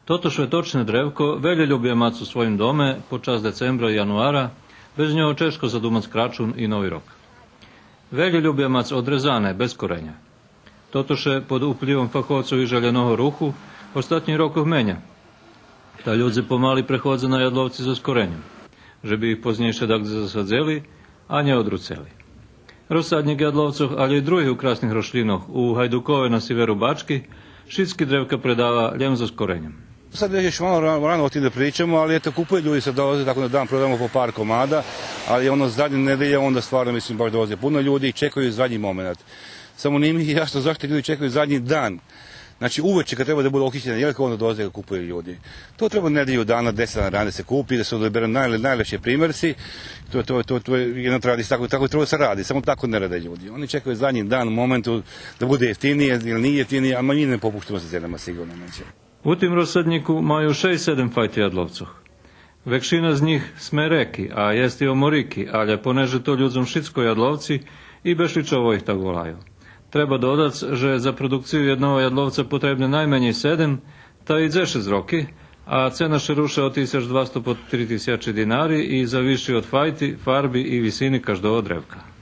Toto švetočne drevko veľa ľubia mať u svojim dome počas decembra i januara, bez njeho češko zadumać kračun i novi rok. Veľa ľubia mať odrezane, bez korenja. Totoše pod vplivom fahovcov i željenoho ruchu ostatnjih rokov menja. Da ľudzi pomali prehodze na jadlovci so skorenjem, že by ich poznejšie dakle zasadzeli, a ne odruceli. Rozsadnik jadlovcov, ali i drugih ukrasnih rošlinoh u Hajdukove na severu Bački, šitski drevka predava ljem za skorenjem. Sad već još malo rano o tim da pričamo, ali eto, kupuju ljudi sad dolaze, tako da dan prodamo po par komada, ali ono zadnje nedelje onda stvarno mislim baš dolaze puno ljudi i čekaju zadnji moment. Samo nije mi jasno zašto ljudi čekaju zadnji dan. Znači uveče kad treba da bude okićena jelka, onda dolaze da kupuju ljudi. To treba nedelju dana, 10 dana rane se kupi, da se odaberu najlepši primjerci. To je jedna tradicija, tako treba se radi, samo tako ne rade ljudi. Oni čekaju zadnji dan u momentu da bude jeftinije ili nije jeftinije, a mi ne popuštimo sa cenama sigurno neće. U tim rozsadniku maju 6-7 fajti jadlovcoh. Vekšina z njih sme reki, a jest i omoriki, ale poneže to ľudzom šitsko jadlovci i Bešličovo ih tak volaju. Treba dodac, že za produkciju jednog jadlovca potrebne najmanje 7, ta i 6 roki, a cena še ruše od 1200 po 3000 dinari i zavisi od fajti, farbi i visini každog drevka.